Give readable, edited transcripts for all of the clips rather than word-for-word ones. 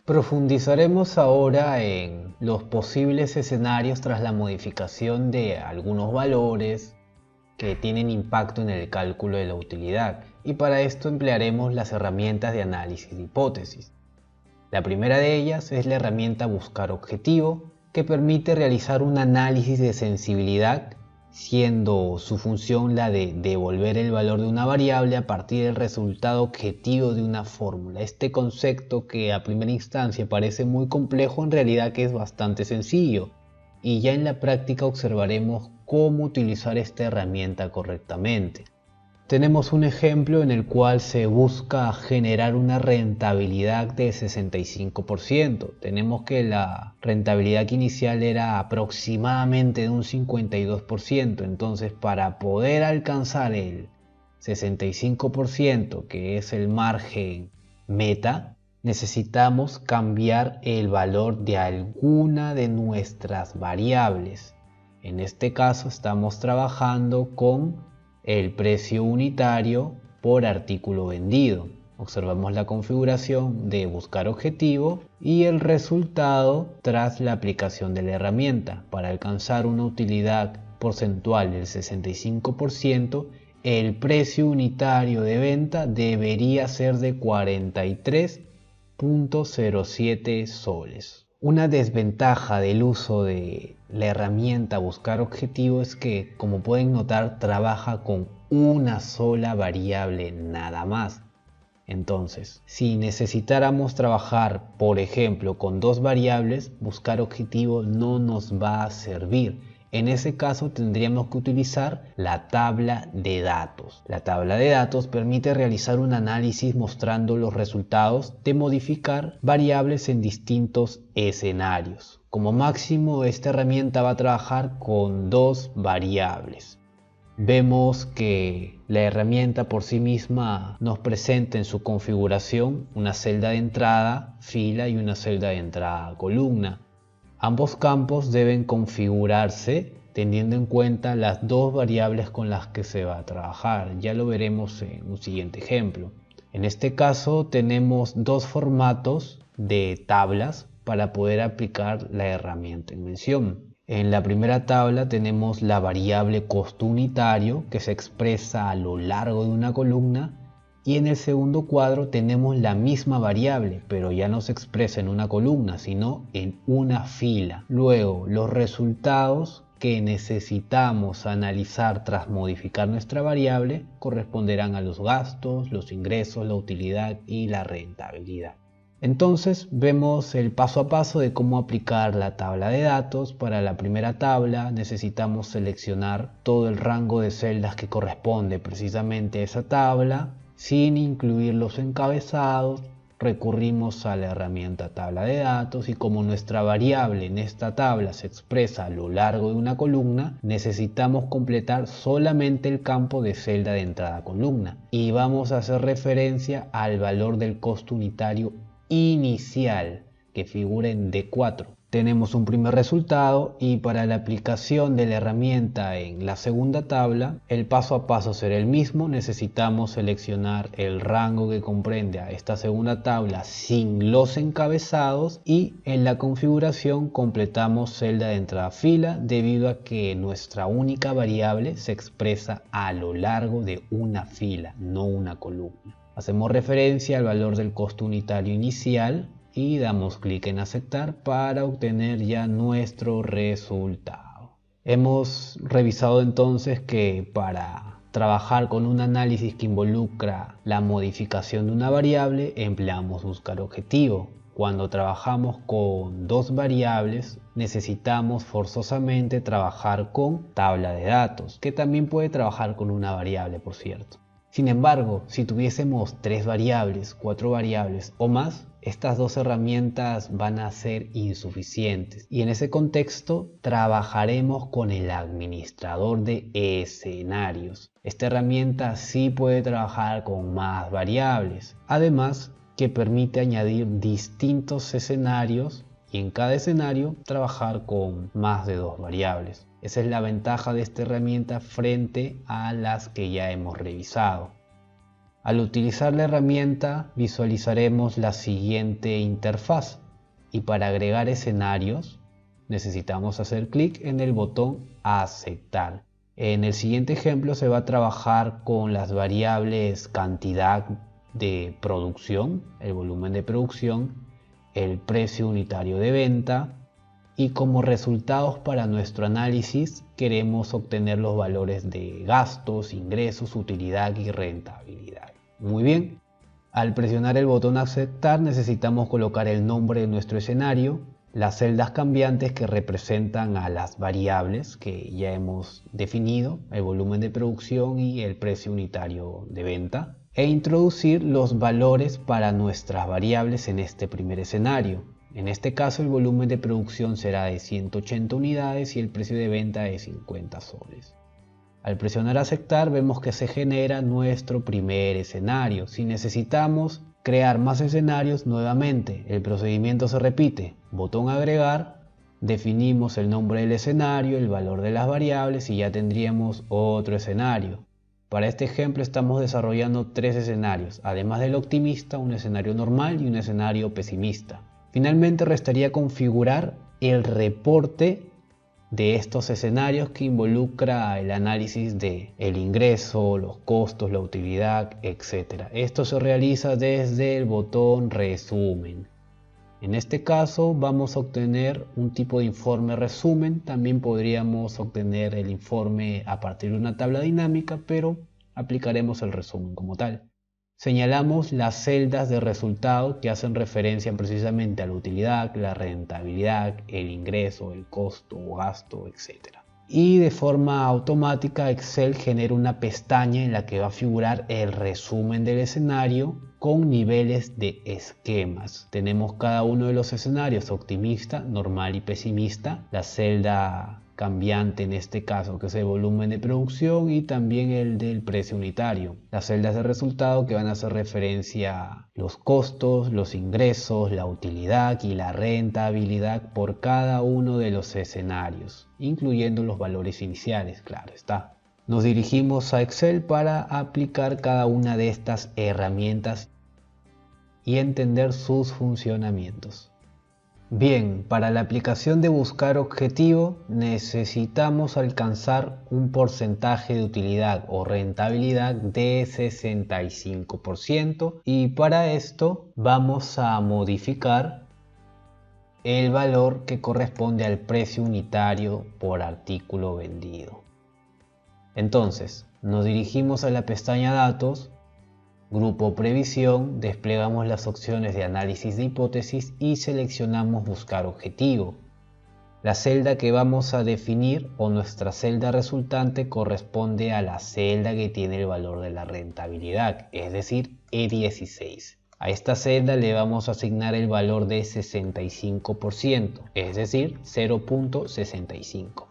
Profundizaremos ahora en los posibles escenarios tras la modificación de algunos valores que tienen impacto en el cálculo de la utilidad, y para esto emplearemos las herramientas de análisis de hipótesis. La primera de ellas es la herramienta Buscar Objetivo, que permite realizar un análisis de sensibilidad, siendo su función la de devolver el valor de una variable a partir del resultado objetivo de una fórmula. Este concepto, que a primera instancia parece muy complejo, en realidad que es bastante sencillo, y ya en la práctica observaremos cómo utilizar esta herramienta correctamente. Tenemos un ejemplo en el cual se busca generar una rentabilidad de 65%. Tenemos que la rentabilidad inicial era aproximadamente de un 52%. Entonces, para poder alcanzar el 65%, que es el margen meta, necesitamos cambiar el valor de alguna de nuestras variables. En este caso estamos trabajando con el precio unitario por artículo vendido. Observamos la configuración de Buscar Objetivo y el resultado tras la aplicación de la herramienta. Para alcanzar una utilidad porcentual del 65%, el precio unitario de venta debería ser de 43.07 soles. Una desventaja del uso de la herramienta Buscar Objetivo es que, como pueden notar, trabaja con una sola variable nada más. Entonces, si necesitáramos trabajar, por ejemplo, con dos variables, Buscar Objetivo no nos va a servir. En ese caso tendríamos que utilizar la tabla de datos. La tabla de datos permite realizar un análisis mostrando los resultados de modificar variables en distintos escenarios. Como máximo, esta herramienta va a trabajar con dos variables. Vemos que la herramienta por sí misma nos presenta en su configuración una celda de entrada fila y una celda de entrada columna. Ambos campos deben configurarse teniendo en cuenta las dos variables con las que se va a trabajar. Ya lo veremos en un siguiente ejemplo. En este caso tenemos dos formatos de tablas para poder aplicar la herramienta en mención. En la primera tabla tenemos la variable costo unitario, que se expresa a lo largo de una columna, y en el segundo cuadro tenemos la misma variable, pero ya no se expresa en una columna, sino en una fila. Luego, los resultados que necesitamos analizar tras modificar nuestra variable corresponderán a los gastos, los ingresos, la utilidad y la rentabilidad. Entonces vemos el paso a paso de cómo aplicar la tabla de datos. Para la primera tabla necesitamos seleccionar todo el rango de celdas que corresponde precisamente a esa tabla, sin incluir los encabezados. Recurrimos a la herramienta tabla de datos y como nuestra variable en esta tabla se expresa a lo largo de una columna, necesitamos completar solamente el campo de celda de entrada columna y vamos a hacer referencia al valor del costo unitario inicial que figura en D4. Tenemos un primer resultado y para la aplicación de la herramienta en la segunda tabla el paso a paso será el mismo. Necesitamos seleccionar el rango que comprende a esta segunda tabla sin los encabezados y en la configuración completamos celda de entrada fila debido a que nuestra única variable se expresa a lo largo de una fila, no una columna. Hacemos referencia al valor del costo unitario inicial y damos clic en aceptar para obtener ya nuestro resultado. Hemos revisado entonces que para trabajar con un análisis que involucra la modificación de una variable empleamos Buscar Objetivo. Cuando trabajamos con dos variables necesitamos forzosamente trabajar con tabla de datos, que también puede trabajar con una variable, por cierto. Sin embargo, si tuviésemos 3 variables, 4 variables o más, estas dos herramientas van a ser insuficientes y en ese contexto trabajaremos con el administrador de escenarios. Esta herramienta sí puede trabajar con más variables, además que permite añadir distintos escenarios y en cada escenario trabajar con más de 2 variables. Esa es la ventaja de esta herramienta frente a las que ya hemos revisado. Al utilizar la herramienta visualizaremos la siguiente interfaz y para agregar escenarios necesitamos hacer clic en el botón aceptar. En el siguiente ejemplo se va a trabajar con las variables cantidad de producción, el volumen de producción, el precio unitario de venta y como resultados para nuestro análisis queremos obtener los valores de gastos, ingresos, utilidad y rentabilidad. Muy bien, al presionar el botón aceptar necesitamos colocar el nombre de nuestro escenario, las celdas cambiantes que representan a las variables que ya hemos definido, el volumen de producción y el precio unitario de venta, e introducir los valores para nuestras variables en este primer escenario. En este caso el volumen de producción será de 180 unidades y el precio de venta de 50 soles. Al presionar aceptar vemos que se genera nuestro primer escenario. Si necesitamos crear más escenarios, nuevamente el procedimiento se repite. Botón agregar, definimos el nombre del escenario, el valor de las variables y ya tendríamos otro escenario. Para este ejemplo estamos desarrollando 3 escenarios, además del optimista, un escenario normal y un escenario pesimista. Finalmente restaría configurar el reporte de estos escenarios que involucra el análisis de el ingreso, los costos, la utilidad, etc. Esto se realiza desde el botón resumen. En este caso vamos a obtener un tipo de informe resumen, también podríamos obtener el informe a partir de una tabla dinámica, pero aplicaremos el resumen como tal. Señalamos las celdas de resultado que hacen referencia precisamente a la utilidad, la rentabilidad, el ingreso, el costo o gasto, etc. Y de forma automática Excel genera una pestaña en la que va a figurar el resumen del escenario con niveles de esquemas. Tenemos cada uno de los escenarios, optimista, normal y pesimista, la celda cambiante en este caso que es el volumen de producción y también el del precio unitario. Las celdas de resultado que van a hacer referencia a los costos, los ingresos, la utilidad y la rentabilidad por cada uno de los escenarios, incluyendo los valores iniciales, claro está. Nos dirigimos a Excel para aplicar cada una de estas herramientas y entender sus funcionamientos. Bien, para la aplicación de buscar objetivo necesitamos alcanzar un porcentaje de utilidad o rentabilidad de 65% y para esto vamos a modificar el valor que corresponde al precio unitario por artículo vendido. Entonces, nos dirigimos a la pestaña Datos, Grupo Previsión, desplegamos las opciones de análisis de hipótesis y seleccionamos Buscar objetivo. La celda que vamos a definir o nuestra celda resultante corresponde a la celda que tiene el valor de la rentabilidad, es decir, E16. A esta celda le vamos a asignar el valor de 65%, es decir, 0.65.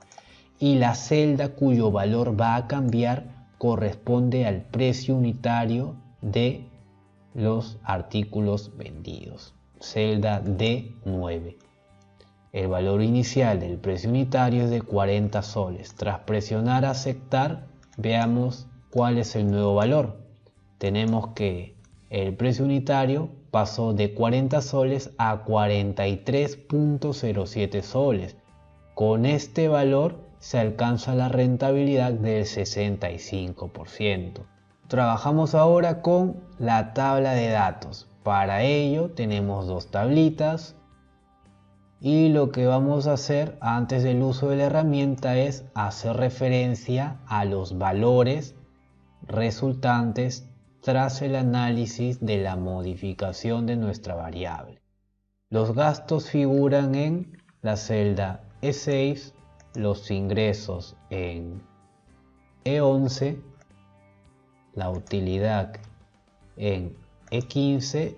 Y la celda cuyo valor va a cambiar corresponde al precio unitario de los artículos vendidos, celda D9. El valor inicial del precio unitario es de 40 soles. Tras presionar aceptar, veamos cuál es el nuevo valor. Tenemos que el precio unitario pasó de 40 soles a 43.07 soles. Con este valor se alcanza la rentabilidad del 65%. Trabajamos ahora con la tabla de datos. Para ello tenemos dos tablitas y lo que vamos a hacer antes del uso de la herramienta es hacer referencia a los valores resultantes tras el análisis de la modificación de nuestra variable. Los gastos figuran en la celda E6, los ingresos en E11, la utilidad en E15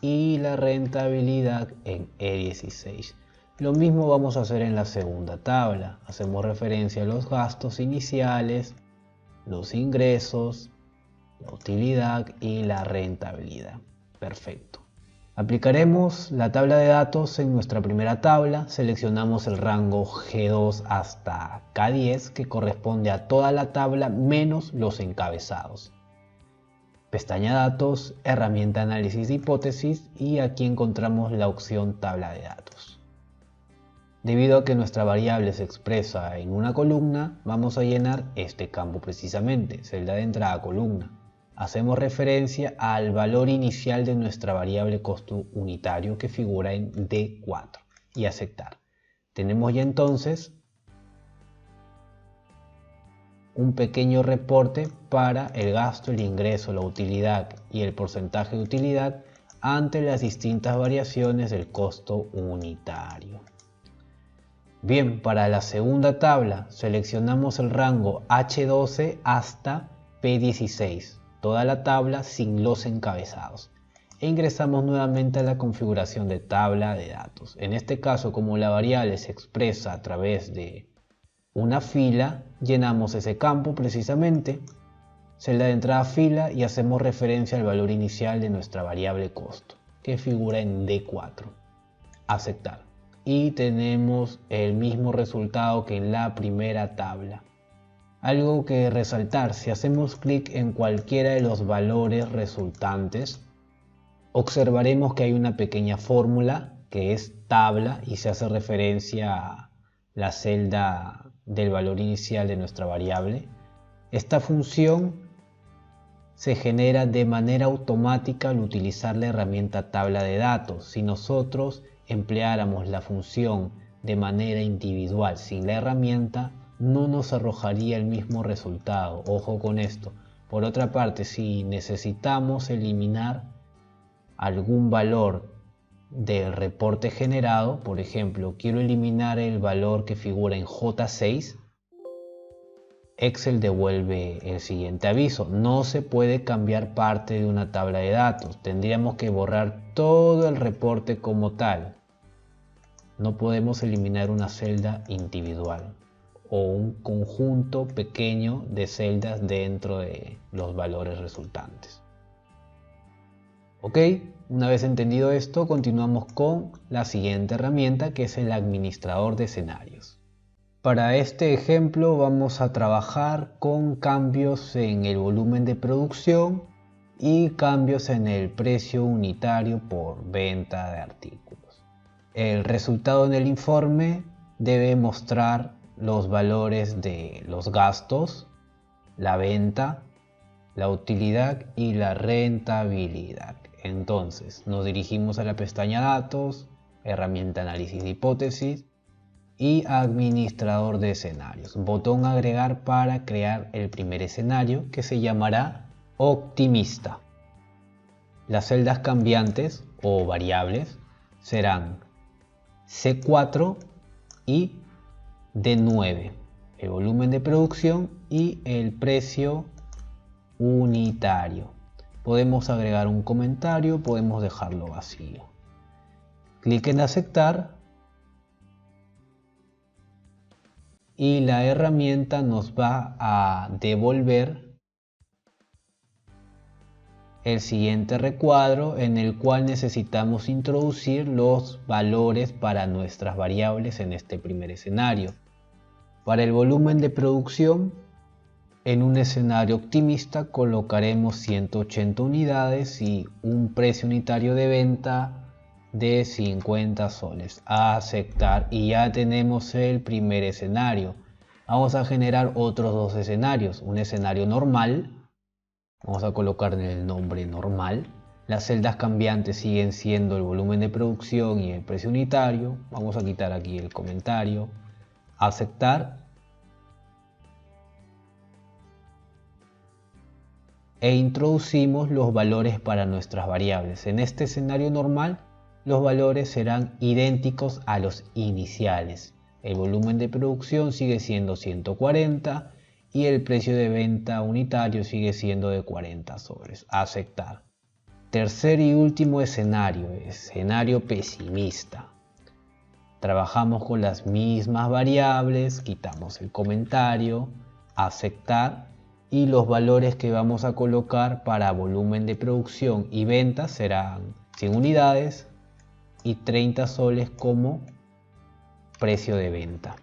y la rentabilidad en E16. Lo mismo vamos a hacer en la segunda tabla. Hacemos referencia a los gastos iniciales, los ingresos, la utilidad y la rentabilidad. Perfecto. Aplicaremos la tabla de datos en nuestra primera tabla. Seleccionamos el rango G2 hasta K10 que corresponde a toda la tabla menos los encabezados. pestaña Datos, herramienta Análisis de hipótesis y aquí encontramos la opción Tabla de datos. Debido a que nuestra variable se expresa en una columna, vamos a llenar este campo precisamente, celda de entrada columna. Hacemos referencia al valor inicial de nuestra variable costo unitario que figura en D4 y aceptar. Tenemos ya entonces un pequeño reporte para el gasto, el ingreso, la utilidad y el porcentaje de utilidad ante las distintas variaciones del costo unitario. Bien, para la segunda tabla seleccionamos el rango H12 hasta P16, toda la tabla sin los encabezados, e ingresamos nuevamente a la configuración de tabla de datos. En este caso, como la variable se expresa a través de una fila, llenamos ese campo precisamente, celda de entrada fila, y hacemos referencia al valor inicial de nuestra variable costo, que figura en D4. Aceptar. Y tenemos el mismo resultado que en la primera tabla. Algo que resaltar, si hacemos clic en cualquiera de los valores resultantes, observaremos que hay una pequeña fórmula que es tabla y se hace referencia a la celda del valor inicial de nuestra variable. Esta función se genera de manera automática al utilizar la herramienta tabla de datos. Si nosotros empleáramos la función de manera individual sin la herramienta, no nos arrojaría el mismo resultado. Ojo con esto. Por otra parte, si necesitamos eliminar algún valor del reporte generado, por ejemplo, quiero eliminar el valor que figura en J6, Excel devuelve el siguiente aviso: no se puede cambiar parte de una tabla de datos, tendríamos que borrar todo el reporte como tal. No podemos eliminar una celda individual o un conjunto pequeño de celdas dentro de los valores resultantes. Ok, una vez entendido esto, continuamos con la siguiente herramienta, que es el administrador de escenarios. Para este ejemplo vamos a trabajar con cambios en el volumen de producción y cambios en el precio unitario por venta de artículos. El resultado en el informe debe mostrar los valores de los gastos, la venta, la utilidad y la rentabilidad. Entonces nos dirigimos a la pestaña Datos, herramienta Análisis de hipótesis y Administrador de escenarios. Botón Agregar para crear el primer escenario, que se llamará Optimista. Las celdas cambiantes o variables serán C4 y D9, el volumen de producción y el precio unitario. Podemos agregar un comentario, podemos dejarlo vacío. Clic en aceptar y la herramienta nos va a devolver el siguiente recuadro, en el cual necesitamos introducir los valores para nuestras variables en este primer escenario. Para el volumen de producción, en un escenario optimista colocaremos 180 unidades y un precio unitario de venta de 50 soles. A aceptar, y ya tenemos el primer escenario. Vamos a generar otros dos escenarios. Un escenario normal, vamos a colocar el nombre normal. Las celdas cambiantes siguen siendo el volumen de producción y el precio unitario. Vamos a quitar aquí el comentario. Aceptar. E introducimos los valores para nuestras variables. En este escenario normal, los valores serán idénticos a los iniciales. El volumen de producción sigue siendo 140 y el precio de venta unitario sigue siendo de 40 soles. Aceptar. Tercer y último escenario, escenario pesimista. Trabajamos con las mismas variables, quitamos el comentario, aceptar. Y los valores que vamos a colocar para volumen de producción y ventas serán 100 unidades y 30 soles como precio de venta.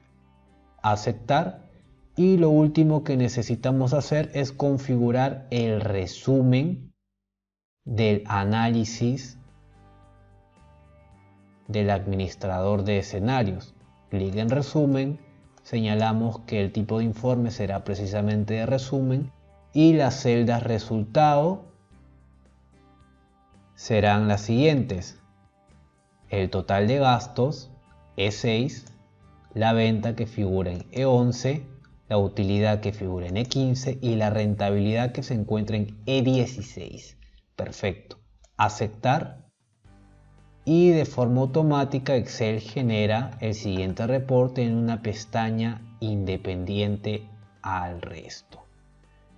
Aceptar. Y lo último que necesitamos hacer es configurar el resumen del análisis del administrador de escenarios. Clic en resumen, señalamos que el tipo de informe será precisamente de resumen y las celdas resultado serán las siguientes: el total de gastos, E6, la venta que figura en E11, la utilidad que figura en E15 y la rentabilidad que se encuentra en E16. Perfecto. Aceptar. Y de forma automática Excel genera el siguiente reporte en una pestaña independiente al resto.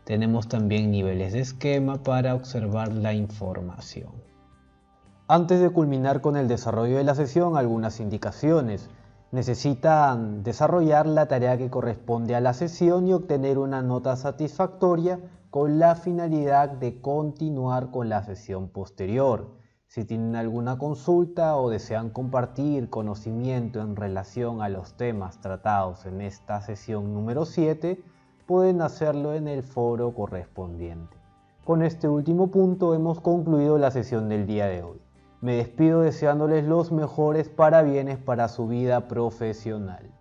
Tenemos también niveles de esquema para observar la información. Antes de culminar con el desarrollo de la sesión, algunas indicaciones. Necesitan desarrollar la tarea que corresponde a la sesión y obtener una nota satisfactoria con la finalidad de continuar con la sesión posterior. Si tienen alguna consulta o desean compartir conocimiento en relación a los temas tratados en esta sesión número 7, pueden hacerlo en el foro correspondiente. Con este último punto hemos concluido la sesión del día de hoy. Me despido deseándoles los mejores parabienes para su vida profesional.